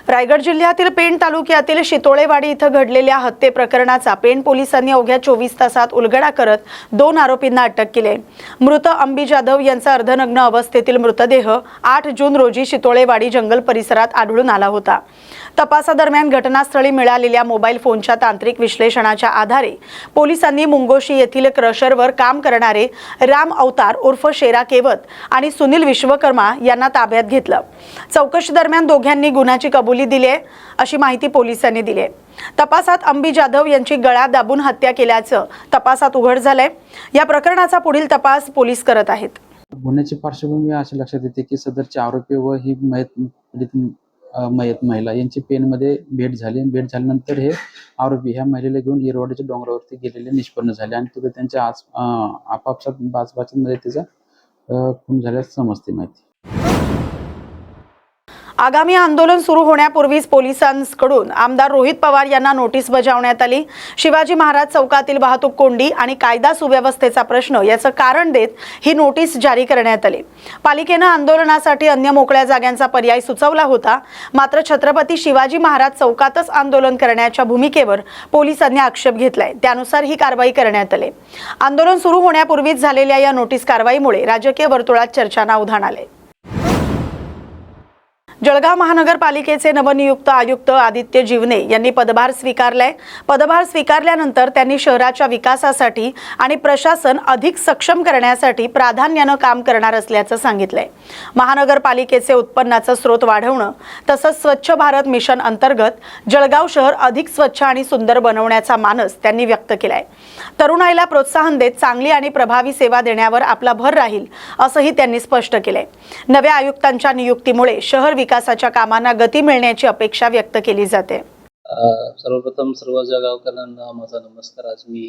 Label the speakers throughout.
Speaker 1: रायगड जिल्ह्यातील पेण तालुक्यातील शितोळेवाडी इथं घडलेल्या हत्ये प्रकरणाचा पेण पोलिसांनी अवघ्या 24 तासात उलगडा करत 2 आरोपींना अटक केली आहे। मृत अंबी जाधव यांचा अर्धनग्न अवस्थेतील मृतदेह 8 जून रोजी शितोळेवाडी जंगल परिसरात आढळून आला होता। तपासादरम्यान घटनास्थळी मिळालेल्या मोबाईल फोनच्या तांत्रिक विश्लेषणाच्या आधारे पोलिसांनी मुंगोशी येथील क्रशरवर काम करणारे राम अवतार उर्फ शेरा केवत आणि सुनील विश्वकर्मा यांना ताब्यात घेतलं। चौकशी दरम्यान दोघांनी गुन्ह्याची कबुली दिली आहे अशी माहिती पोलिसांनी दिली आहे। तपासात अंबी जाधव यांची गळा दाबून हत्या केल्याचं तपासात उघड झालंय। या प्रकरणाचा पुढील तपास पोलीस करत आहेत।
Speaker 2: गुन्ह्याची पार्श्वभूमी अशी लक्षात येते की सदरचे आरोपी व ही मयत महिला यांची पेणमध्ये भेट झाली। भेट झाल्यानंतर हे आरोपी ह्या महिलेला घेऊन येरवाडीच्या डोंगरावरती गेलेले निष्पन्न झाले आणि तिथे त्यांच्या आपापसात बाचाबाचीमध्ये तिचा खून झाल्याचं समजते माहिती।
Speaker 1: आगामी आंदोलन सुरू होण्यापूर्वीच पोलिसांकडून आमदार रोहित पवार यांना नोटीस बजावण्यात आली। शिवाजी महाराज चौकातील वाहतूक कोंडी आणि कायदा सुव्यवस्थेचा प्रश्न याचं कारण देत ही नोटीस जारी करण्यात आली। पालिकेने आंदोलनासाठी अन्य मोकळ्या जागांचा पर्याय सुचवला होता, मात्र छत्रपती शिवाजी महाराज चौकातच आंदोलन करण्याच्या भूमिकेवर पोलिसांनी आक्षेप घेतलाय। त्यानुसार ही कारवाई करण्यात आली। आंदोलन सुरू होण्यापूर्वीच झालेल्या या नोटीस कारवाईमुळे राजकीय वर्तुळात चर्चांना उधाण आले। जळगाव महानगरपालिकेचे नवनियुक्त आयुक्त आदित्य जीवने यांनी पदभार स्वीकारलाय। पदभार स्वीकारल्यानंतर त्यांनी शहराच्या विकासासाठी आणि प्रशासन अधिक सक्षम करण्यासाठी प्राधान्याने काम करणार असल्याचं सांगितलंय। महानगरपालिकेचे उत्पन्नाचा स्रोत वाढवणं तसंच स्वच्छ भारत मिशन अंतर्गत जळगाव शहर अधिक स्वच्छ आणि सुंदर बनवण्याचा मानस त्यांनी व्यक्त केलाय। तरुणाईला प्रोत्साहन देत चांगली आणि प्रभावी सेवा देण्यावर आपला भर राहील असंही त्यांनी स्पष्ट केलंय। नव्या आयुक्तांच्या नियुक्तीमुळे शहर विकासाच्या कामांना गती मिळण्याची अपेक्षा व्यक्त केली जाते।
Speaker 3: सर्वप्रथम सर्व जळगावकरांना माझा नमस्कार। आज मी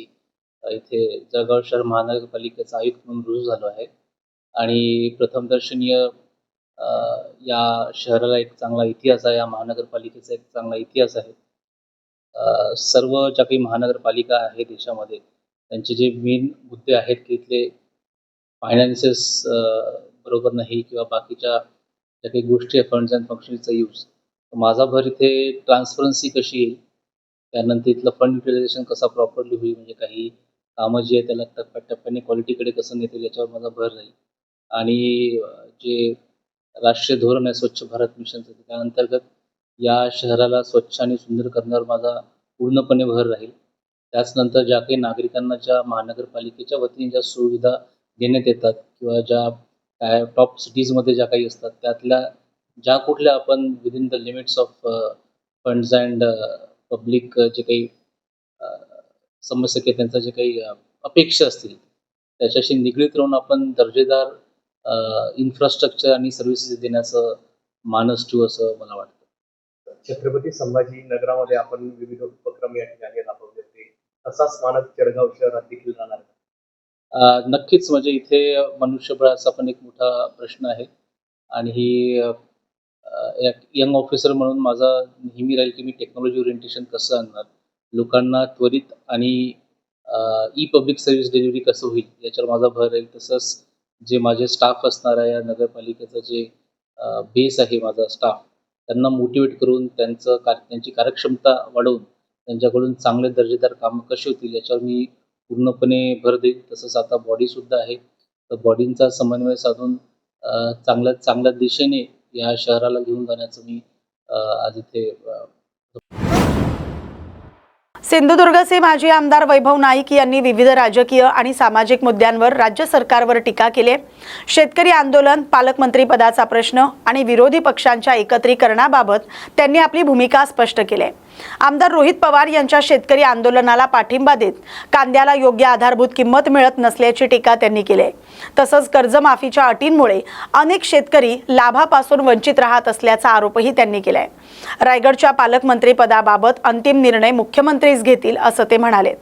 Speaker 3: इथे जळगाव शहर महानगरपालिकेचा आयुक्त म्हणून रुजू झालो आहे आणि प्रथमदर्शनीय या शहराला एक चांगला इतिहास आहे, या महानगरपालिकेचा एक चांगला इतिहास आहे। सर्व ज्या काही महानगरपालिका आहे देशामध्ये त्यांचे जे मेन मुद्दे आहेत की इथले फायनान्सेस बरोबर नाही किंवा बाकीच्या ज्या काही गोष्टी आहे फंड्स अँड फंक्शनचा यूज, माझा भर इथे ट्रान्सपरन्सी कशी येईल, त्यानंतर इथलं फंड युटिलायझेशन कसा प्रॉपरली होईल, म्हणजे काही कामं जी आहे त्याला टप्प्याटप्प्याने क्वालिटीकडे कसं नेता येईल याच्यावर माझा भर राहील। आणि जे राष्ट्रीय धोरण आहे स्वच्छ भारत मिशनचं त्या अंतर्गत या शहराला स्वच्छ आणि सुंदर करण्यावर माझा पूर्णपणे भर राहील। त्याचनंतर ज्या काही नागरिकांना ज्या महानगरपालिकेच्या वतीने ज्या सुविधा देण्यात येतात किंवा ज्या टॉप सिटीजमध्ये ज्या काही असतात त्यातल्या ज्या कुठल्या आपण within the limits of funds and public जे काही समस्या किंवा त्यांचा जे काही अपेक्षा असतील त्याच्याशी निगडीत राहून आपण दर्जेदार इन्फ्रास्ट्रक्चर आणि सर्व्हिसेस देण्याचं मानस ठेवू असं मला वाटतं।
Speaker 4: छत्रपती संभाजी नगरामध्ये आपण विविध उपक्रम या ठिकाणी राबवले होते, तसाच मानक जळगाव शहरात देखील राहणार आहे।
Speaker 3: नक्कीच, म्हणजे इथे मनुष्यबळाचा पण एक मोठा प्रश्न आहे आणि ही यंग ऑफिसर म्हणून माझा नेहमी राहील की मी टेक्नॉलॉजी ओरिएंटेशन कसं आणणार, लोकांना त्वरित आणि ई पब्लिक सर्व्हिस डिलिव्हरी कसं होईल याच्यावर माझा भर राहील। तसंच जे माझे स्टाफ असणार आहे या नगरपालिकेचं जे बेस आहे माझा स्टाफ, त्यांना मोटिवेट करून त्यांची कार्यक्षमता वाढवून त्यांच्याकडून चांगले दर्जेदार कामं कशी होतील याच्यावर मी पूर्णपणे भर देईल। तसंच आता बॉडीसुद्धा आहे, तर बॉडींचा समन्वय साधून चांगल्या दिशेने या शहराला घेऊन जाण्याचं मी आज इथे।
Speaker 1: सिंधुदुर्गचे माजी आमदार वैभव नाईक यांनी विविध राजकीय आणि सामाजिक मुद्द्यांवर राज्य सरकारवर टीका केली। शेतकरी आंदोलन, पालकमंत्री पदाचा प्रश्न आणि विरोधी पक्षांच्या एकत्रीकरणाबाबत त्यांनी आपली भूमिका स्पष्ट केली। आमदार रोहित पवार यांच्या शेतकरी आंदोलनाला पाठिंबा देत कांद्याला योग्य आधारभूत किंमत मिळत नसल्याची टीका त्यांनी केली। तसंच कर्जमाफीच्या अटींमुळे अनेक शेतकरी लाभापासून वंचित राहत असल्याचा आरोपही त्यांनी केलाय। रायगडच्या पालकमंत्री पदाबाबत अंतिम निर्णय मुख्यमंत्रीच घेतील असं ते म्हणाले।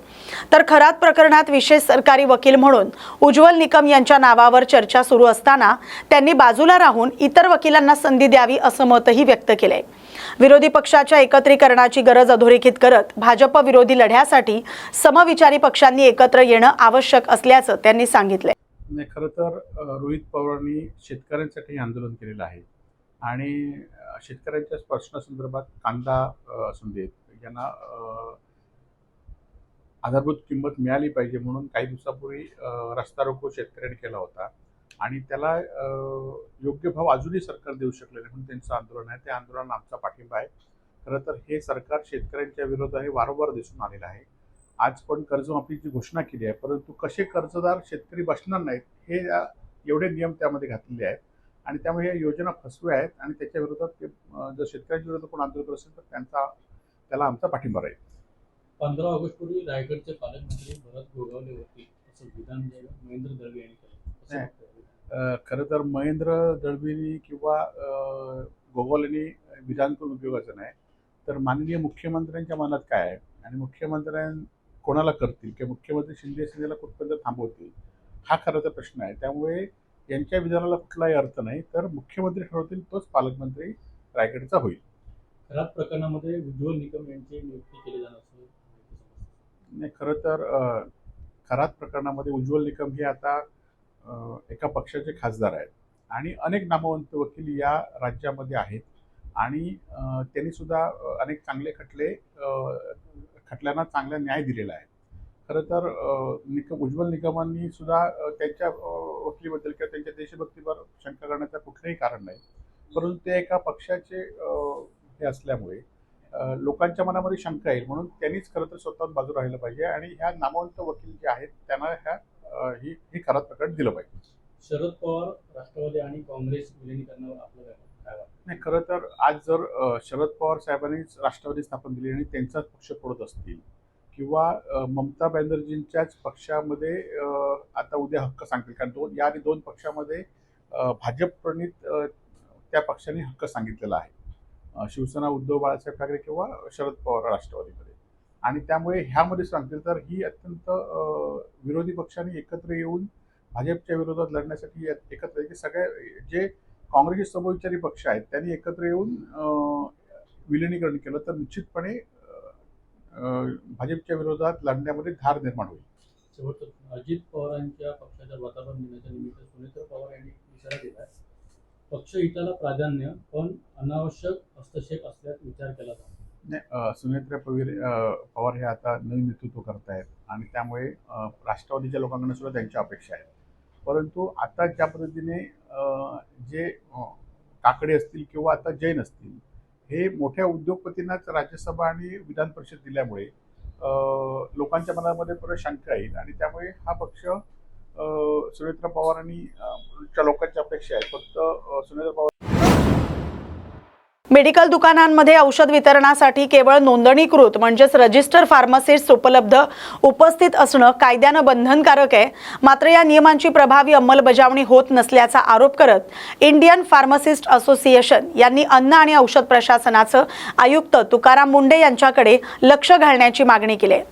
Speaker 1: तर खरात प्रकरणात विशेष सरकारी वकील म्हणून उज्ज्वल निकम यांच्या नावावर चर्चा सुरू असताना त्यांनी बाजूला राहून इतर वकिलांना संधी द्यावी असं मतही व्यक्त केलंय। विरोधी पक्षाच्या एकत्रीकरणाची गरज अधोरेखित करत भाजप विरोधी लढ्यासाठी समविचारी पक्षांनी एकत्र येणं आवश्यक असल्याचं त्यांनी सांगितलंय।
Speaker 5: खरं तर रोहित पवारांनी शेतकऱ्यांसाठी आंदोलन केलेलं आहे आणि शेतकऱ्यांच्या प्रश्नासंदर्भात कांदा असून देत यांना आधारभूत किंमत मिळाली पाहिजे म्हणून काही दिवसापूर्वी रस्ता रोको शेतकऱ्यांनी केला होता आणि त्याला योग्य भाव अजूनही सरकार देऊ शकले नाही म्हणून त्यांचं आंदोलन आहे. त्या आंदोलनाला आमचा पाठिंबा आहे. खरं तर हे सरकार शेतकऱ्यांच्या विरोधात हे वारंवार दिसून आलेलं आहे. आज पण कर्जमाफीची घोषणा केली आहे, परंतु कसे कर्जदार शेतकरी बसणार नाहीत हे एवढे नियम त्यामध्ये घातलेले आहेत आणि त्यामुळे या योजना फसव्या आहेत आणि त्याच्या विरोधात जर शेतकऱ्यांच्या विरोधात कोण आंदोलन करत असेल तर त्याला आमचा पाठिंबा राहील.
Speaker 6: 15 ऑगस्ट पूर्वी रायगडचे पालकमंत्री भरत गोगावले होते असं विधान महेंद्र दळवी यांनी केलं.
Speaker 5: खरं तर महेंद्र दळवींनी किंवा गोगावलेंनी विधान करून उपयोगाचं नाही. तर माननीय मुख्यमंत्र्यांच्या मनात काय आहे आणि कोणाला करतील किंवा मुख्यमंत्री शिंदेला कुठपर्यंत थांबवतील हा खरं तर प्रश्न आहे. त्यामुळे यांच्या विधानाला कुठलाही अर्थ नाही. तर मुख्यमंत्री ठरवतील तोच पालकमंत्री रायगडचा होईल.
Speaker 6: खराब प्रकरणामध्ये उज्ज्वल निकम यांची नियुक्ती केली जाणार
Speaker 5: नाही, खरं तर खराब प्रकरणामध्ये उज्ज्वल निकम हे आता एका पक्षाचे खासदार आहेत आणि अनेक नामवंत वकील या राज्यामध्ये आहेत आणि त्यांनी सुद्धा अनेक चांगले खटल्यांना चांगला न्याय दिलेला आहे. खरं तर उज्ज्वल निकमांनी सुद्धा त्यांच्या वकिलीबद्दल किंवा त्यांच्या देशभक्तीवर शंका करण्याचं कुठलंही कारण नाही, परंतु ते एका पक्षाचे हे असल्यामुळे लोकांच्या मनामध्ये शंका येईल म्हणून त्यांनीच खरं तर स्वतःहून बाजू राहिलं पाहिजे आणि ह्या नामवंत वकील जे आहेत त्यांना ही खराब प्रकरण दिलं पाहिजे.
Speaker 6: शरद पवार राष्ट्रवादी आणि काँग्रेस विलिनीकरणावर आपलं काय वाटतं?
Speaker 5: नाही, खरं तर आज जर शरद पवार साहेबांनीच राष्ट्रवादी स्थापन केली आणि त्यांचाच पक्ष फोडत असतील किंवा ममता बॅनर्जींच्याच पक्षामध्ये आता उद्या हक्क सांगतील, कारण या आधी 2 पक्षामध्ये भाजप प्रणित त्या पक्षाने हक्क सांगितलेला आहे, शिवसेना उद्धव बाळासाहेब ठाकरे किंवा शरद पवार राष्ट्रवादीमध्ये, आणि त्यामुळे ह्यामध्ये सांगतील तर ही अत्यंत विरोधी पक्षांनी एकत्र येऊन भाजपच्या विरोधात लढण्यासाठी एकत्र की सगळ्या जे काँग्रेसचे समविचारी पक्ष आहेत त्यांनी एकत्र येऊन विलिनीकरण केलं तर निश्चितपणे भाजपच्या विरोधात लढण्यामध्ये धार निर्माण होईल.
Speaker 6: शेवटचं अजित पवारांच्या पक्षाच्या वातावरण दिनाच्या निमित्त सुनेत्र पवार यांनी इशारा दिला, पक्ष हिताला प्राधान्य पण अनावश्यक हस्तक्षेप असल्यास विचार केला जातो.
Speaker 5: नाही, सुनेत्र पवार हे आता नवीन नेतृत्व करत आहेत आणि त्यामुळे राष्ट्रवादीच्या लोकांकडून सुद्धा त्यांच्या अपेक्षा आहेत. परंतु आता ज्या पद्धतीने जे काकडे असतील किंवा आता जैन असतील हे मोठ्या उद्योगपतींनाच राज्यसभा आणि विधान परिषद दिल्यामुळे लोकांच्या मनामध्ये परत शंका येईल आणि त्यामुळे हा पक्ष सुनेत्र पवारांनी लोकांच्या अपेक्षा आहेत. फक्त सुनेत्र पवार
Speaker 1: मेडिकल दुकानांमध्ये औषध वितरणासाठी केवळ नोंदणीकृत म्हणजेच रजिस्टर फार्मासिस्ट उपस्थित असणं कायद्यानं बंधनकारक आहे. मात्र या नियमांची प्रभावी अंमलबजावणी होत नसल्याचा आरोप करत इंडियन फार्मासिस्ट असोसिएशन यांनी अन्न आणि औषध प्रशासनाचं आयुक्त तुकाराम मुंडे यांच्याकडे लक्ष घालण्याची मागणी केली आहे.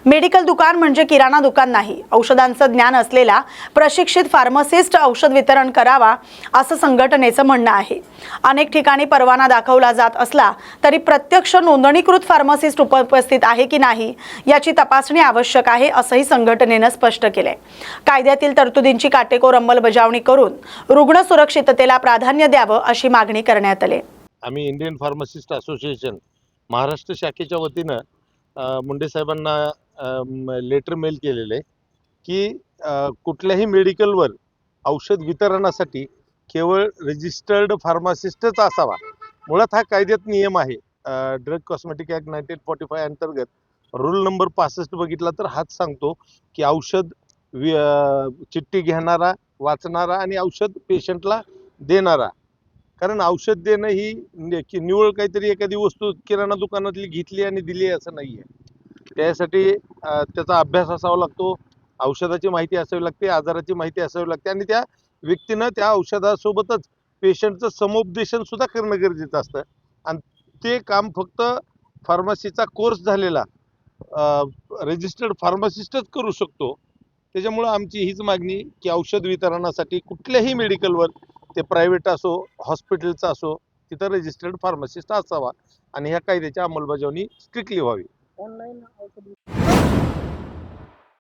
Speaker 1: मेडिकल दुकान म्हणजे किराणा दुकान नाही. औषधांचं ज्ञान असलेला प्रशिक्षित फार्मासिस्ट औषध वितरण करावा असं संघटनेचं म्हणणं आहे. अनेक ठिकाणी परवाना दाखवला जात असला तरी प्रत्यक्ष नोंदणीकृत फार्मासिस्ट उपस्थित आहे की नाही याची तपासणी आवश्यक आहे असंही संघटनेनं स्पष्ट केलंय. कायद्यातील तरतुदींची काटेकोर अंमलबजावणी करून रुग्ण सुरक्षिततेला प्राधान्य द्यावं अशी मागणी करण्यात आली.
Speaker 7: आम्ही इंडियन फार्मासिस्ट असोसिएशन महाराष्ट्र शाखेच्या वतीनं मुंडे साहेबांना लेटर मेल केलेलं आहे की कुठल्याही मेडिकलवर औषध वितरणासाठी केवळ रजिस्टर्ड फार्मासिस्टच असावा. मुळात हा कायद्यात नियम आहे. ड्रग कॉस्मेटिक ॲक्ट 1945 अंतर्गत रूल नंबर 65 बघितला तर हाच सांगतो की औषध चिठ्ठी घेणारा, वाचणारा आणि औषध पेशंटला देणारा, कारण औषध देणं ही निव्वळ काहीतरी एखादी वस्तू किराणा दुकानातली घेतली आणि दिली असं नाही आहे. त्यासाठी त्याचा अभ्यास असावा लागतो, औषधाची माहिती असावी लागते, आजाराची माहिती असावी लागते आणि त्या व्यक्तीनं त्या औषधासोबतच पेशंटचं समुपदेशन सुद्धा करणं गरजेचं असतं आणि ते काम फक्त फार्मसीचा कोर्स झालेला रजिस्टर्ड फार्मासिस्टच करू शकतो. त्याच्यामुळं आमची हीच मागणी की औषध वितरणासाठी कुठल्याही मेडिकलवर, ते प्रायव्हेट असो हॉस्पिटलचा असो, तिथं रजिस्टर्ड फार्मासिस्ट असावा आणि ह्या कायद्याची अंमलबजावणी स्ट्रिक्टली व्हावी.